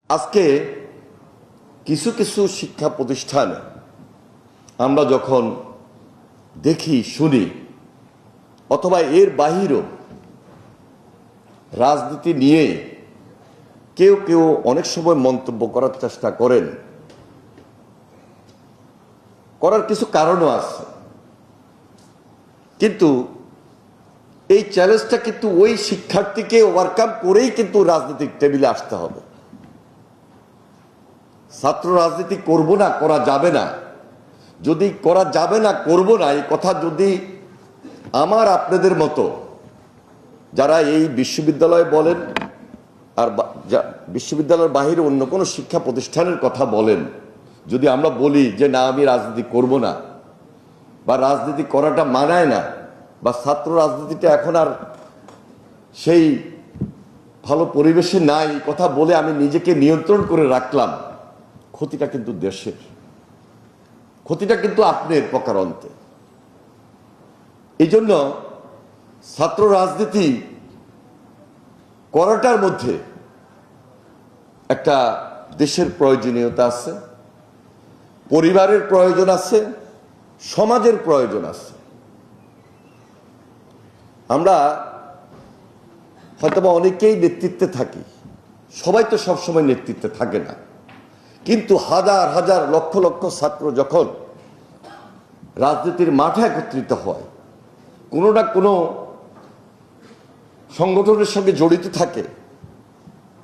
আজকে কিছু কিছু শিক্ষা প্রতিষ্ঠান আমরা যখন দেখি শুনি অথবা এর বাহিরেও রাজনীতি নিয়ে কেউ কেউ অনেক সময় মন্তব্য করার চেষ্টা করেন, করার কিছু কারণও আছে। কিন্তু এই চ্যালেঞ্জটা কিন্তু ওই শিক্ষার্থীকে ওভারকাম করেই কিন্তু রাজনৈতিক টেবিলে আসতে হবে। ছাত্র রাজনীতি করব না, করা যাবে না, যদি করা যাবে না করব না এই কথা যদি আমার আপনাদের মতো যারা এই বিশ্ববিদ্যালয় বলেন আর বিশ্ববিদ্যালয়ের বাইরে অন্য কোনো শিক্ষা প্রতিষ্ঠানের কথা বলেন, যদি আমরা বলি যে না আমি রাজনীতি করব না বা রাজনীতি করাটা মানায় না বা ছাত্র রাজনীতিটা এখন আর সেই ভালো পরিবেশে নাই, কথা বলে আমি নিজেকে নিয়ন্ত্রণ করে রাখলাম, ক্ষতিটা কিন্তু দেশের, ক্ষতিটা কিন্তু আপনার প্রকারান্তে। এই জন্য ছাত্র রাজনীতি করাটার মধ্যে একটা দেশের প্রয়োজনীয়তা আছে, পরিবারের প্রয়োজন আছে, সমাজের প্রয়োজন আছে। আমরা হয়তোবা অনেকেই নেতৃত্বে থাকি, সবাই তো সবসময় নেতৃত্বে থাকে না, কিন্তু হাজার হাজার লক্ষ লক্ষ ছাত্র যখন রাজনীতির মাঠে একত্রিত হয়, কোনো না কোনো সংগঠনের সঙ্গে জড়িত থাকে,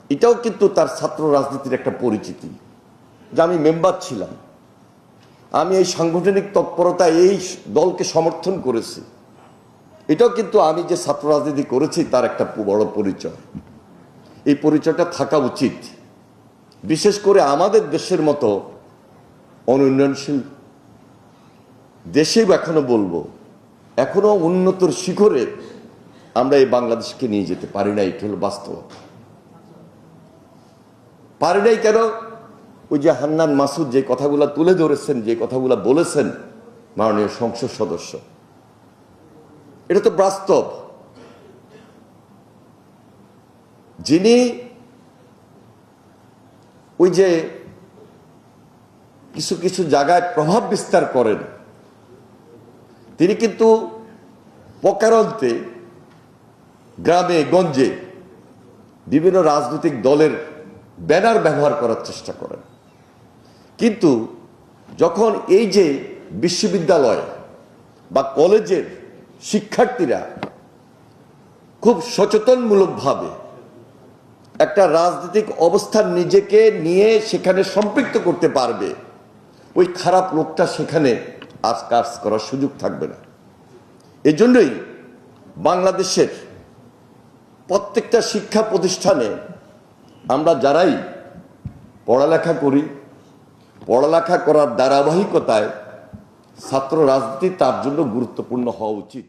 এটাও কিন্তু তার ছাত্র রাজনীতির একটা পরিচিতি যে আমি মেম্বার ছিলাম, আমি এই সাংগঠনিক তৎপরতা এই দলকে সমর্থন করেছি, এটাও কিন্তু আমি যে ছাত্র রাজনীতি করেছি তার একটা বড় পরিচয়। এই পরিচয়টা থাকা উচিত, বিশেষ করে আমাদের দেশের মতো অনুন্নয়নশীল দেশেও এখনো বলবো এখনো উন্নতর শিখরে আমরা এই বাংলাদেশকে নিয়ে যেতে পারি না। এটা হলো বাস্তব, পারি নাই কেন? ওই যে হান্নান মাসুদ যে কথাগুলো তুলে ধরেছেন, যে কথাগুলো বলেছেন মাননীয় সংসদ সদস্য, এটা তো বাস্তব। যিনি ওই যে কিছু কিছু জায়গায় প্রভাব বিস্তার করেন, তিনি কিন্তু প্রকারান্তে গ্রামে গঞ্জে বিভিন্ন রাজনৈতিক দলের ব্যানার ব্যবহার করার চেষ্টা করেন। কিন্তু যখন এই যে বিশ্ববিদ্যালয় বা কলেজের শিক্ষার্থীরা খুব সচেতনমূলকভাবে একটা রাজনৈতিক অবস্থান নিজেকে নিয়ে সেখানে সম্পৃক্ত করতে পারবে, ওই খারাপ লোকটা সেখানে আজ কাজ করার সুযোগ থাকবে না। এই জন্যই বাংলাদেশের প্রত্যেকটা শিক্ষা প্রতিষ্ঠানে আমরা যারাই পড়ালেখা করি, পড়ালেখা করার ধারাবাহিকতায় ছাত্র রাজনীতি তার জন্য গুরুত্বপূর্ণ হওয়া উচিত।